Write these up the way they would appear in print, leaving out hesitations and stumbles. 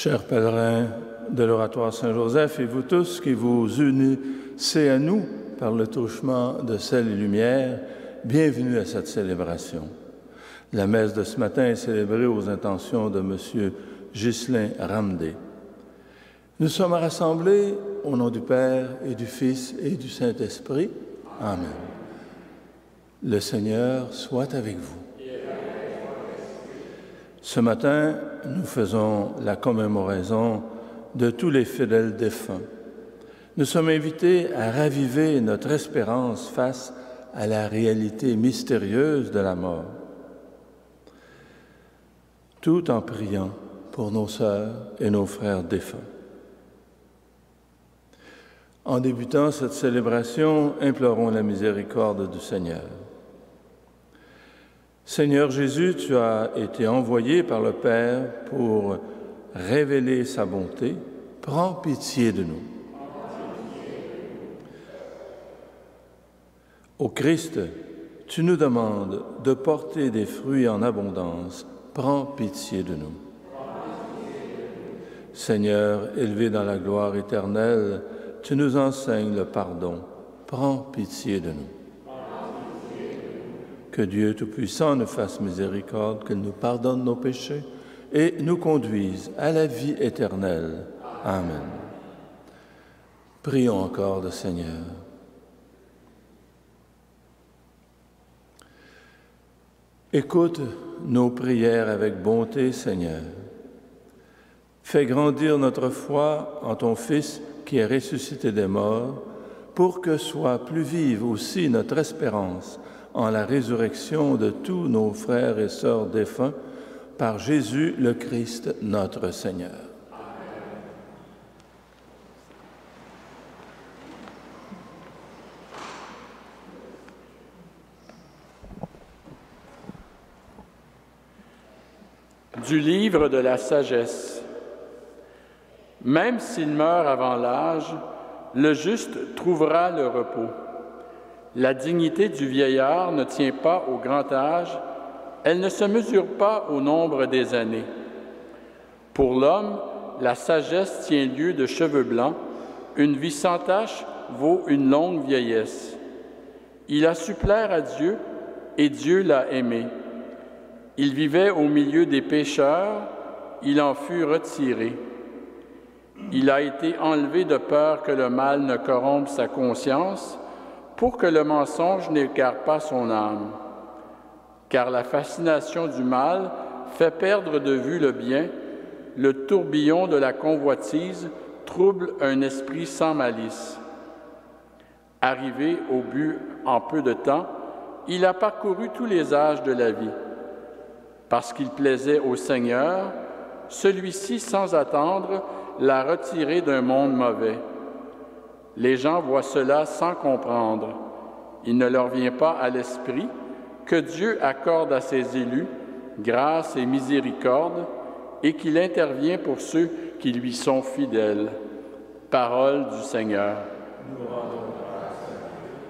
Chers pèlerins de l'Oratoire Saint-Joseph et vous tous qui vous unissez à nous par le touchement de sel et lumière, bienvenue à cette célébration. La messe de ce matin est célébrée aux intentions de M. Ghislain Ramdé. Nous sommes rassemblés au nom du Père et du Fils et du Saint-Esprit. Amen. Le Seigneur soit avec vous. Ce matin, nous faisons la commémoration de tous les fidèles défunts. Nous sommes invités à raviver notre espérance face à la réalité mystérieuse de la mort, tout en priant pour nos sœurs et nos frères défunts. En débutant cette célébration, implorons la miséricorde du Seigneur. Seigneur Jésus, tu as été envoyé par le Père pour révéler sa bonté. Prends pitié de nous. Ô Christ, tu nous demandes de porter des fruits en abondance. Prends pitié de nous. Seigneur, élevé dans la gloire éternelle, tu nous enseignes le pardon. Prends pitié de nous. Que Dieu Tout-Puissant nous fasse miséricorde, qu'il nous pardonne nos péchés et nous conduise à la vie éternelle. Amen. Prions encore le Seigneur. Écoute nos prières avec bonté, Seigneur. Fais grandir notre foi en ton Fils qui est ressuscité des morts, pour que soit plus vive aussi notre espérance en la résurrection de tous nos frères et sœurs défunts, par Jésus le Christ, notre Seigneur. Du livre de la sagesse. Même s'il meurt avant l'âge, le juste trouvera le repos. La dignité du vieillard ne tient pas au grand âge, elle ne se mesure pas au nombre des années. Pour l'homme, la sagesse tient lieu de cheveux blancs, une vie sans tache vaut une longue vieillesse. Il a su plaire à Dieu et Dieu l'a aimé. Il vivait au milieu des pécheurs, il en fut retiré. Il a été enlevé de peur que le mal ne corrompe sa conscience, pour que le mensonge n'égare pas son âme. Car la fascination du mal fait perdre de vue le bien, le tourbillon de la convoitise trouble un esprit sans malice. Arrivé au but en peu de temps, il a parcouru tous les âges de la vie. Parce qu'il plaisait au Seigneur, celui-ci, sans attendre, l'a retiré d'un monde mauvais. Les gens voient cela sans comprendre. Il ne leur vient pas à l'esprit que Dieu accorde à ses élus grâce et miséricorde et qu'il intervient pour ceux qui lui sont fidèles. Parole du Seigneur. Nous rendons grâce à Dieu.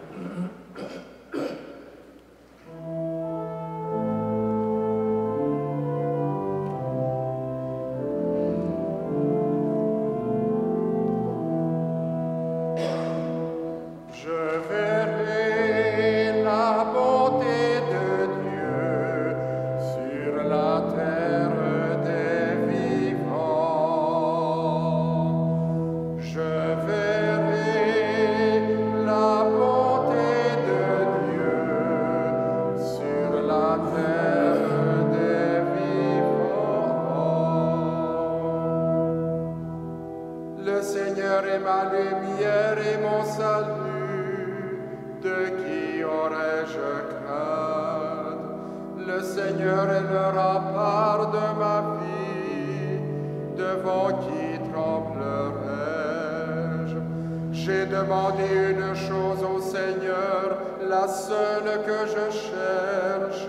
J'ai demandé une chose au Seigneur, la seule que je cherche,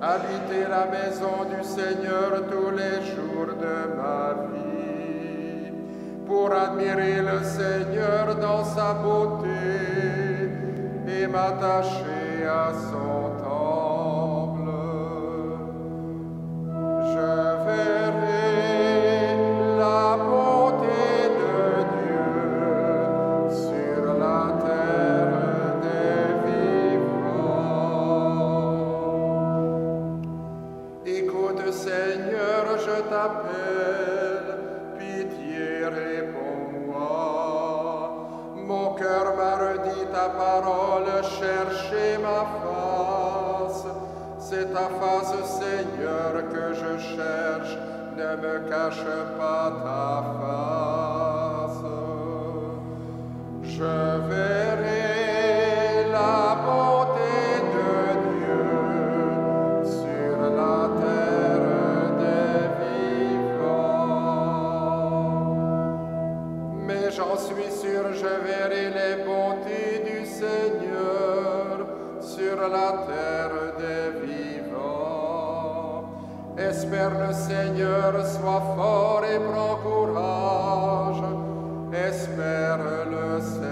habiter la maison du Seigneur tous les jours de ma vie, pour admirer le Seigneur dans sa beauté et m'attacher à son temple. Je verrai la cœur m'a redit ta parole, cherchez ma face. C'est ta face, Seigneur, que je cherche, ne me cache pas ta face. Je verrai la bonté de Dieu sur la terre des vivants. Mais j'en suis sûr, je verrai les bontés du Seigneur sur la terre des vivants. Espère le Seigneur, sois fort et prends courage. Espère le Seigneur.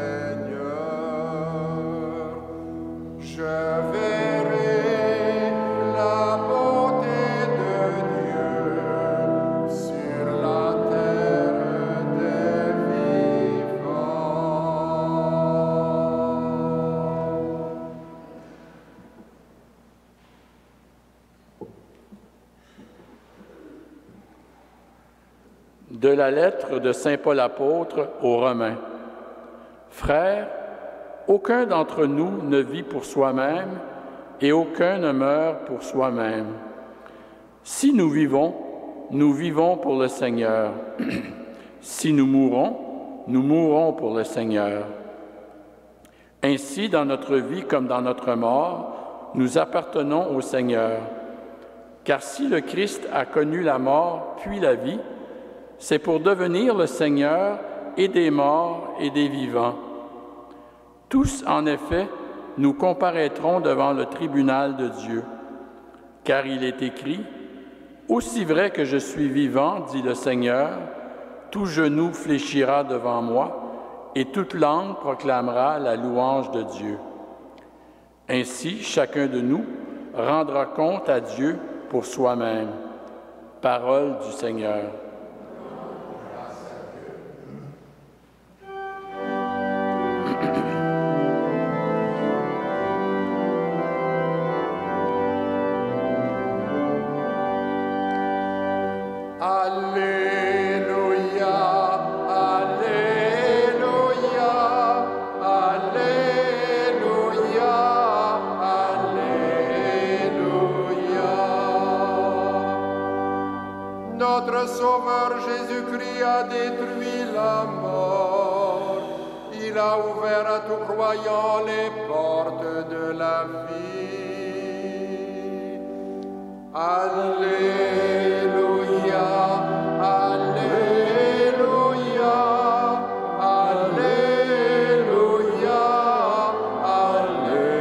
Je verrai la bonté de Dieu sur la terre des vivants. De la lettre de saint Paul apôtre aux Romains. Frères, aucun d'entre nous ne vit pour soi-même et aucun ne meurt pour soi-même. Si nous vivons pour le Seigneur. Si nous mourons pour le Seigneur. Ainsi, dans notre vie comme dans notre mort, nous appartenons au Seigneur. Car si le Christ a connu la mort puis la vie, c'est pour devenir le Seigneur et des morts et des vivants. Tous, en effet, nous comparaîtrons devant le tribunal de Dieu. Car il est écrit, « Aussi vrai que je suis vivant, dit le Seigneur, tout genou fléchira devant moi, et toute langue proclamera la louange de Dieu. » Ainsi, chacun de nous rendra compte à Dieu pour soi-même. Parole du Seigneur. Notre Sauveur Jésus-Christ a détruit la mort. Il a ouvert à tout croyant les portes de la vie. Alléluia, Alléluia, Alléluia, Alléluia.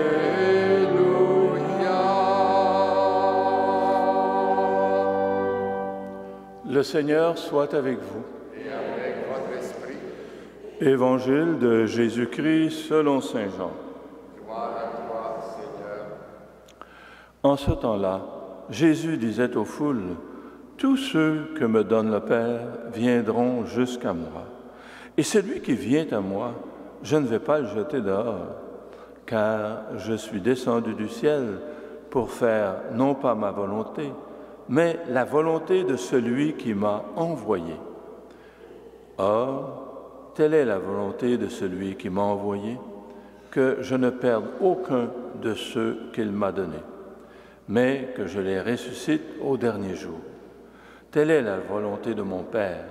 Le Seigneur soit avec vous. Et avec votre esprit. Évangile de Jésus-Christ selon saint Jean. Gloire à toi, Seigneur. En ce temps-là, Jésus disait aux foules, « Tous ceux que me donne le Père viendront jusqu'à moi. Et celui qui vient à moi, je ne vais pas le jeter dehors, car je suis descendu du ciel pour faire non pas ma volonté, mais la volonté de celui qui m'a envoyé. Or, telle est la volonté de celui qui m'a envoyé, que je ne perde aucun de ceux qu'il m'a donnés, mais que je les ressuscite au dernier jour. Telle est la volonté de mon Père,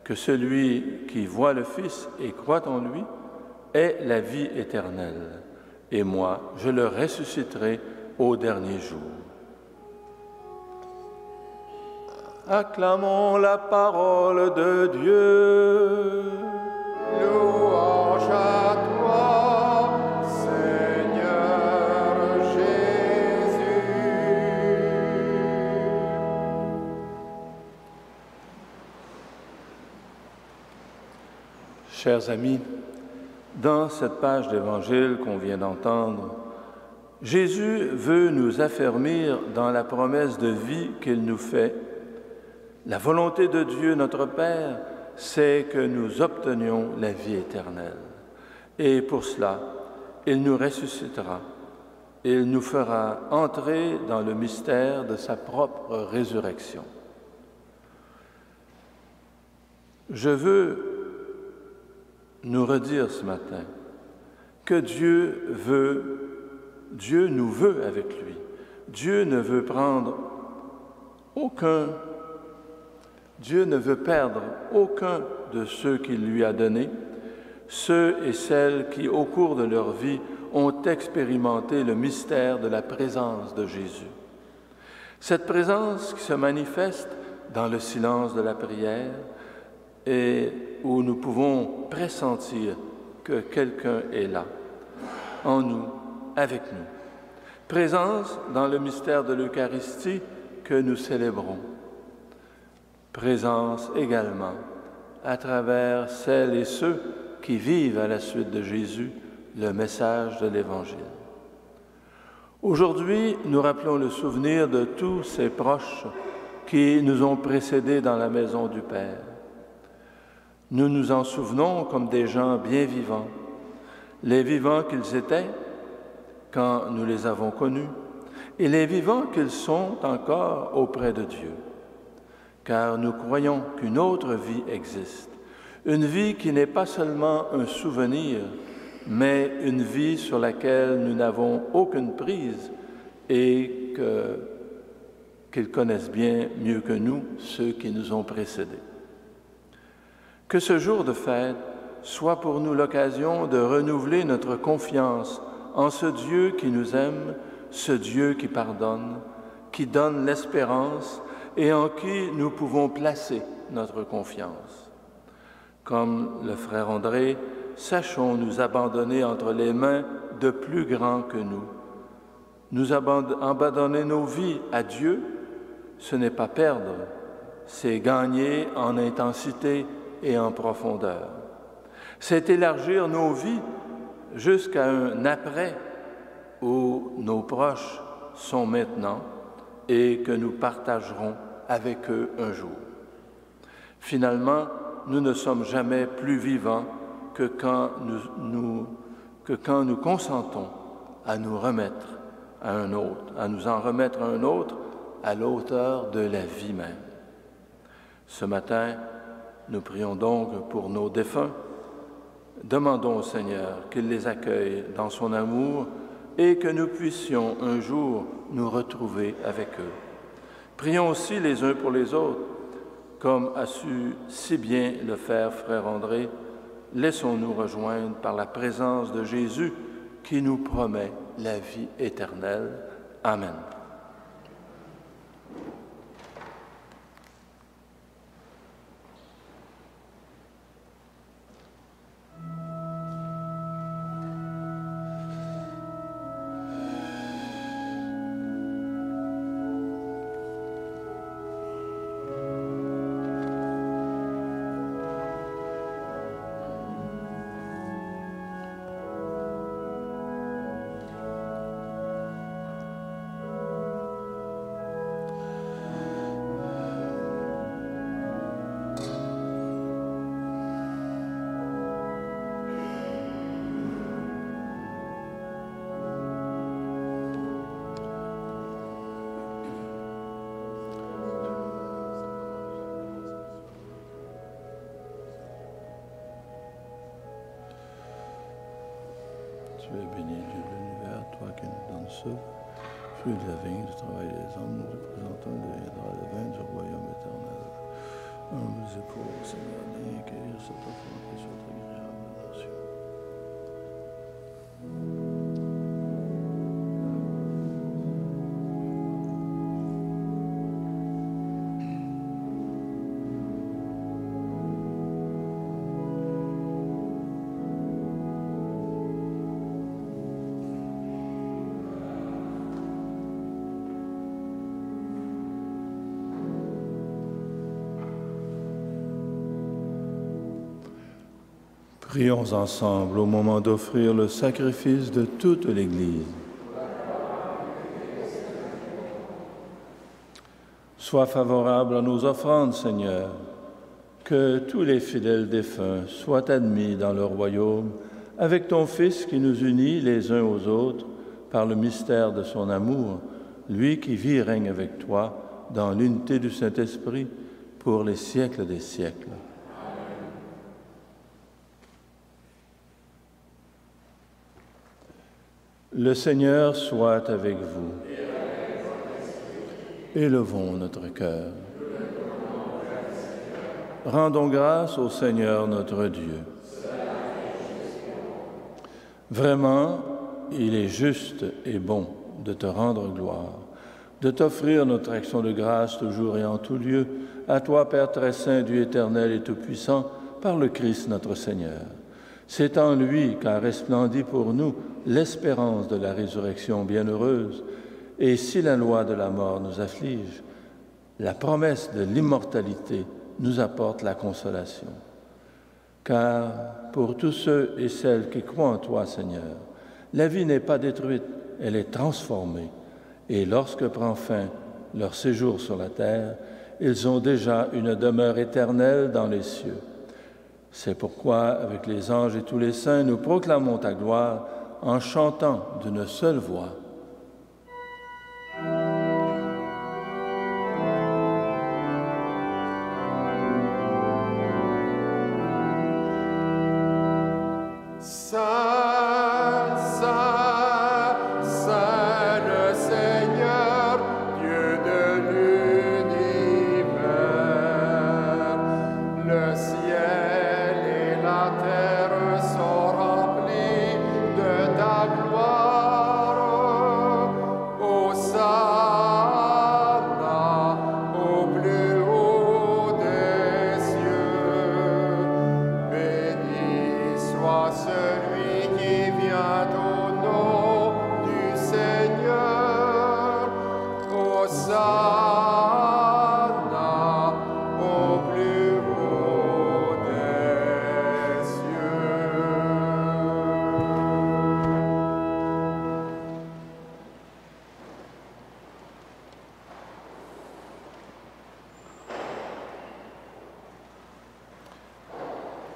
que celui qui voit le Fils et croit en lui ait la vie éternelle, et moi, je le ressusciterai au dernier jour. » Acclamons la parole de Dieu. Louange à toi, Seigneur Jésus. Chers amis, dans cette page d'Évangile qu'on vient d'entendre, Jésus veut nous affermir dans la promesse de vie qu'il nous fait. La volonté de Dieu, notre Père, c'est que nous obtenions la vie éternelle. Et pour cela, il nous ressuscitera. Il nous fera entrer dans le mystère de sa propre résurrection. Je veux nous redire ce matin que Dieu nous veut avec lui. Dieu ne veut perdre aucun de ceux qu'il lui a donnés, ceux et celles qui, au cours de leur vie, ont expérimenté le mystère de la présence de Jésus. Cette présence qui se manifeste dans le silence de la prière et où nous pouvons pressentir que quelqu'un est là, en nous, avec nous. Présence dans le mystère de l'Eucharistie que nous célébrons. Présence également à travers celles et ceux qui vivent à la suite de Jésus le message de l'Évangile. Aujourd'hui, nous rappelons le souvenir de tous ces proches qui nous ont précédés dans la maison du Père. Nous nous en souvenons comme des gens bien vivants, les vivants qu'ils étaient quand nous les avons connus et les vivants qu'ils sont encore auprès de Dieu. Car nous croyons qu'une autre vie existe, une vie qui n'est pas seulement un souvenir, mais une vie sur laquelle nous n'avons aucune prise et qu'ils connaissent bien mieux que nous, ceux qui nous ont précédés. Que ce jour de fête soit pour nous l'occasion de renouveler notre confiance en ce Dieu qui nous aime, ce Dieu qui pardonne, qui donne l'espérance et en qui nous pouvons placer notre confiance. Comme le frère André, sachons nous abandonner entre les mains de plus grands que nous. Nous abandonner nos vies à Dieu, ce n'est pas perdre, c'est gagner en intensité et en profondeur. C'est élargir nos vies jusqu'à un après où nos proches sont maintenant et que nous partagerons avec eux un jour. Finalement, nous ne sommes jamais plus vivants que quand nous consentons à nous remettre à un autre, à nous en remettre à un autre à l'auteur de la vie même. Ce matin, nous prions donc pour nos défunts. Demandons au Seigneur qu'il les accueille dans son amour et que nous puissions un jour nous retrouver avec eux. Prions aussi les uns pour les autres, comme a su si bien le faire frère André. Laissons-nous rejoindre par la présence de Jésus qui nous promet la vie éternelle. Amen. Tu es béni, Dieu de l'univers, toi qui nous donnes ce fruit de la vigne, du travail des hommes, nous représentons deviendra le vin du royaume éternel. Humbles et pauvres, Seigneur, viens accueillir cette offrande qui soit agréable à nos yeux. Prions ensemble au moment d'offrir le sacrifice de toute l'Église. Sois favorable à nos offrandes, Seigneur, que tous les fidèles défunts soient admis dans le royaume avec ton Fils qui nous unit les uns aux autres par le mystère de son amour, lui qui vit et règne avec toi dans l'unité du Saint-Esprit pour les siècles des siècles. Le Seigneur soit avec vous. Élevons notre cœur. Rendons grâce au Seigneur notre Dieu. Vraiment, il est juste et bon de te rendre gloire, de t'offrir notre action de grâce toujours et en tout lieu, à toi, Père très saint, Dieu éternel et tout-puissant, par le Christ notre Seigneur. C'est en lui qu'a resplendit pour nous l'espérance de la résurrection bienheureuse, et si la loi de la mort nous afflige, la promesse de l'immortalité nous apporte la consolation. Car pour tous ceux et celles qui croient en toi, Seigneur, la vie n'est pas détruite, elle est transformée. Et lorsque prend fin leur séjour sur la terre, ils ont déjà une demeure éternelle dans les cieux. C'est pourquoi, avec les anges et tous les saints, nous proclamons ta gloire en chantant d'une seule voix.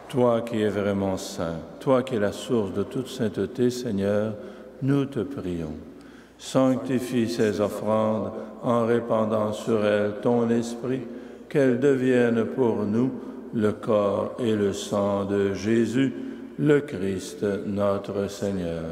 Toi qui es vraiment saint, toi qui es la source de toute sainteté, Seigneur, nous te prions. Sanctifie ces offrandes en répandant sur elles ton esprit, qu'elles deviennent pour nous le corps et le sang de Jésus, le Christ, notre Seigneur.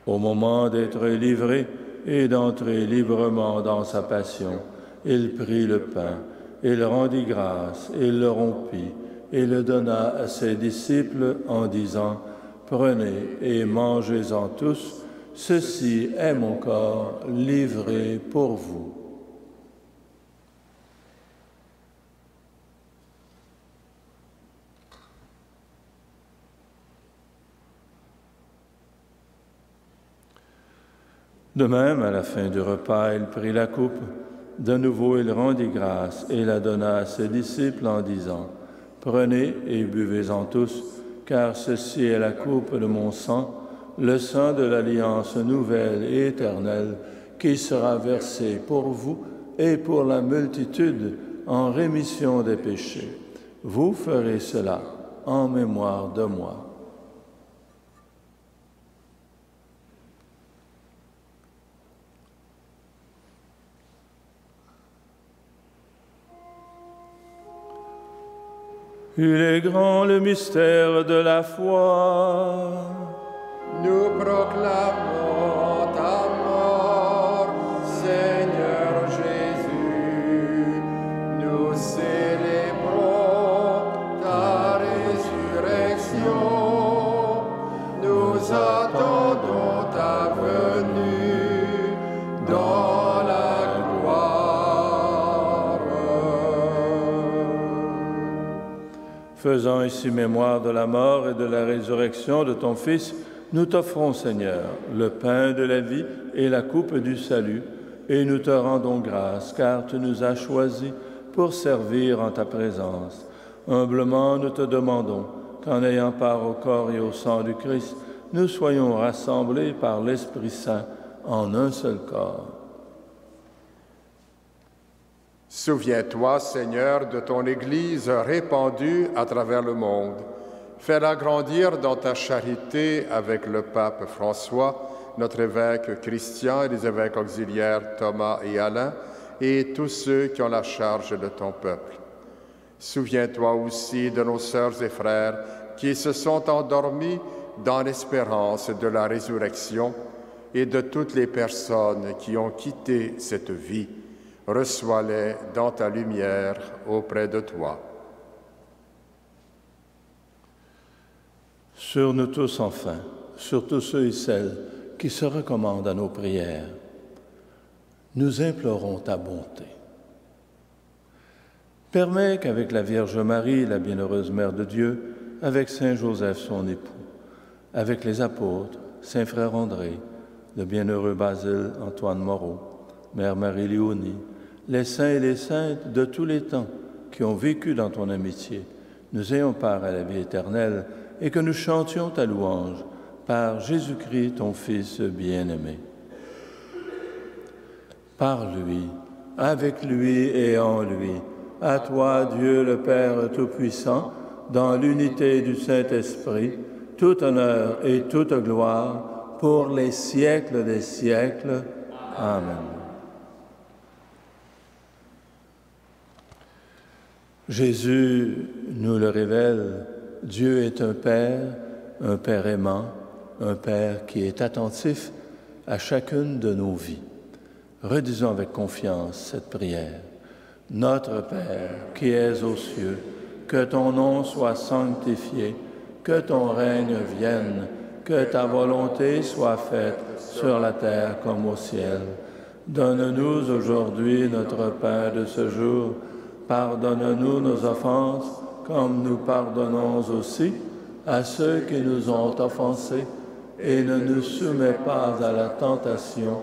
Au moment d'être livré et d'entrer librement dans sa passion, il prit le pain, il rendit grâce, il le rompit, et le donna à ses disciples en disant, « Prenez et mangez-en tous, ceci est mon corps livré pour vous. » De même, à la fin du repas, il prit la coupe. De nouveau, il rendit grâce et la donna à ses disciples en disant, « Prenez et buvez-en tous, car ceci est la coupe de mon sang, le sang de l'alliance nouvelle et éternelle, qui sera versé pour vous et pour la multitude en rémission des péchés. Vous ferez cela en mémoire de moi. » Il est grand le mystère de la foi. Nous proclamons ta mort, Seigneur Jésus. Nous célébrons ta résurrection. Nous attendons ta venue dans la gloire. Faisant ici mémoire de la mort et de la résurrection de ton Fils, nous t'offrons, Seigneur, le pain de la vie et la coupe du salut, et nous te rendons grâce, car tu nous as choisis pour servir en ta présence. Humblement, nous te demandons qu'en ayant part au corps et au sang du Christ, nous soyons rassemblés par l'Esprit Saint en un seul corps. Souviens-toi, Seigneur, de ton Église répandue à travers le monde. Fais-la grandir dans ta charité avec le pape François, notre évêque Christian et les évêques auxiliaires Thomas et Alain, et tous ceux qui ont la charge de ton peuple. Souviens-toi aussi de nos sœurs et frères qui se sont endormis dans l'espérance de la résurrection, et de toutes les personnes qui ont quitté cette vie. Reçois-les dans ta lumière auprès de toi. Sur nous tous enfin, sur tous ceux et celles qui se recommandent à nos prières, nous implorons ta bonté. Permets qu'avec la Vierge Marie, la bienheureuse Mère de Dieu, avec Saint Joseph son époux, avec les apôtres, Saint Frère André, le bienheureux Basile Antoine Moreau, Mère Marie-Léonie, les saints et les saintes de tous les temps qui ont vécu dans ton amitié, nous ayons part à la vie éternelle et que nous chantions ta louange par Jésus-Christ, ton Fils bien-aimé. Par lui, avec lui et en lui, à toi, Dieu le Père Tout-Puissant, dans l'unité du Saint-Esprit, tout honneur et toute gloire pour les siècles des siècles. Amen. Jésus nous le révèle, Dieu est un Père aimant, un Père qui est attentif à chacune de nos vies. Redisons avec confiance cette prière. Notre Père, qui es aux cieux, que ton nom soit sanctifié, que ton règne vienne, que ta volonté soit faite sur la terre comme au ciel. Donne-nous aujourd'hui notre pain de ce jour. Pardonne-nous nos offenses, comme nous pardonnons aussi à ceux qui nous ont offensés, et ne nous soumets pas à la tentation,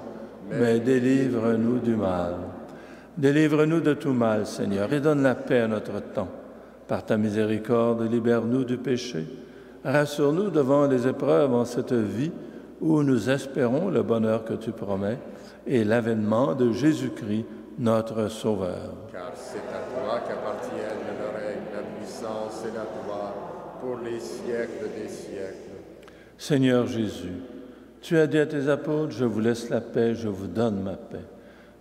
mais délivre-nous du mal. Délivre-nous de tout mal, Seigneur, et donne la paix à notre temps. Par ta miséricorde, libère-nous du péché. Rassure-nous devant les épreuves en cette vie où nous espérons le bonheur que tu promets et l'avènement de Jésus-Christ, notre Sauveur. Car c'est à toi qu'appartiennent le règne, la puissance et la gloire pour les siècles des siècles. Seigneur Jésus, tu as dit à tes apôtres, je vous laisse la paix, je vous donne ma paix.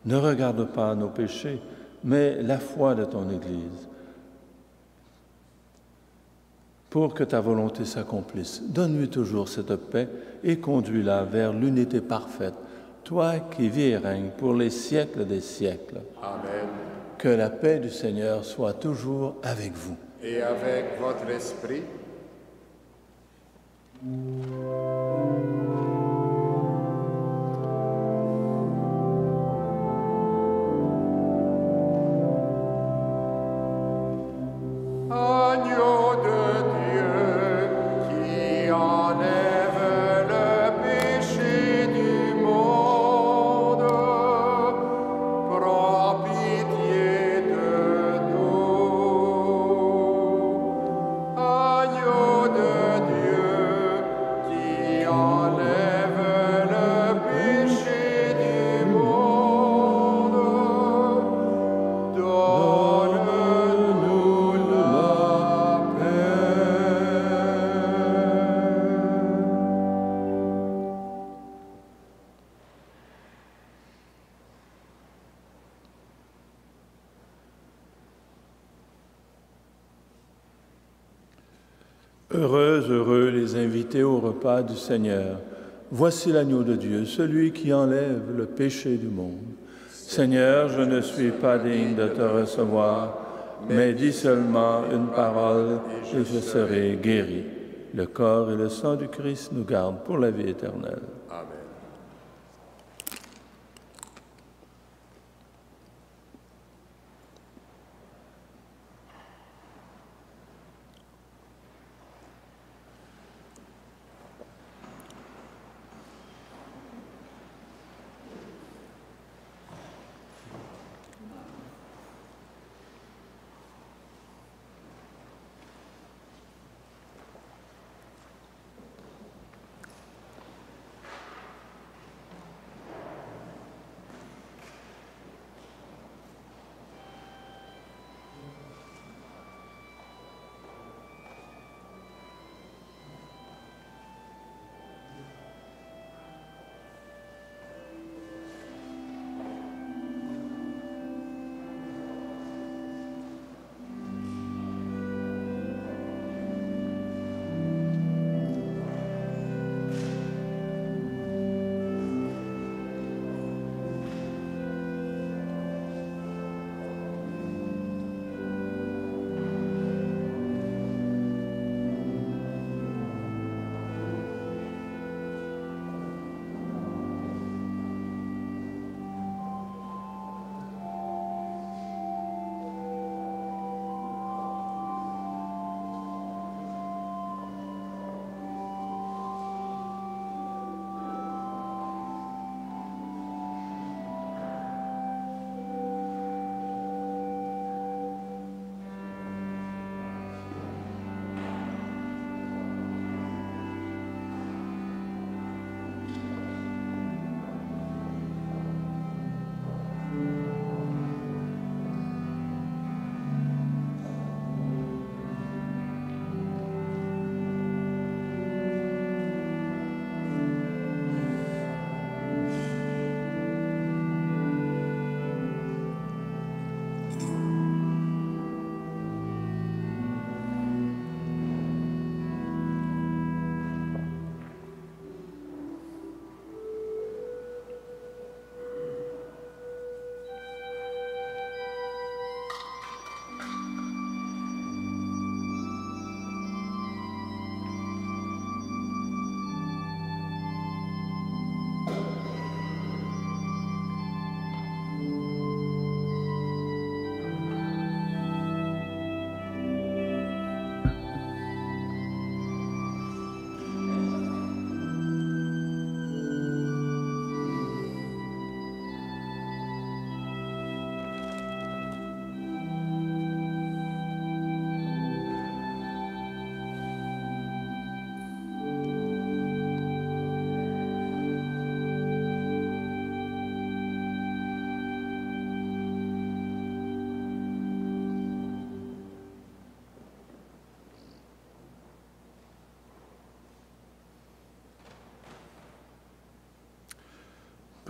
Ne regarde pas nos péchés, mais la foi de ton Église. Pour que ta volonté s'accomplisse, donne-lui toujours cette paix et conduis-la vers l'unité parfaite, toi qui vis et règnes pour les siècles des siècles. Amen. Que la paix du Seigneur soit toujours avec vous. Et avec votre esprit. Agneau de Dieu qui enlève le péché du monde, prends pitié de nous. Agneau de Dieu qui enlève le péché du monde, donne-nous la paix. Heureux les invités au repas du Seigneur. Voici l'agneau de Dieu, celui qui enlève le péché du monde. Seigneur, je ne suis pas digne de te recevoir, mais dis seulement une parole et je serai guéri. Le corps et le sang du Christ nous gardent pour la vie éternelle. Amen.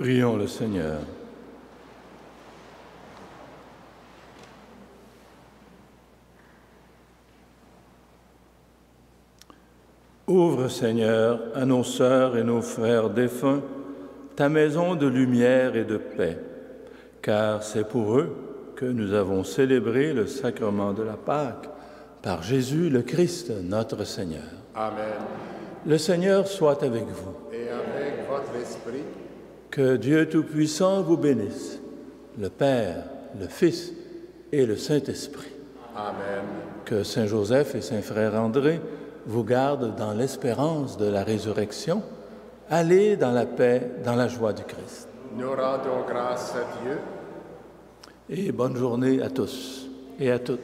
Prions le Seigneur. Ouvre, Seigneur, à nos sœurs et nos frères défunts ta maison de lumière et de paix, car c'est pour eux que nous avons célébré le sacrement de la Pâque par Jésus le Christ, notre Seigneur. Amen. Le Seigneur soit avec vous. Et avec votre esprit, Que Dieu Tout-Puissant vous bénisse, le Père, le Fils et le Saint-Esprit. Amen. Que Saint Joseph et Saint Frère André vous gardent dans l'espérance de la résurrection. Allez dans la paix, dans la joie du Christ. Nous rendons grâce à Dieu. Et bonne journée à tous et à toutes.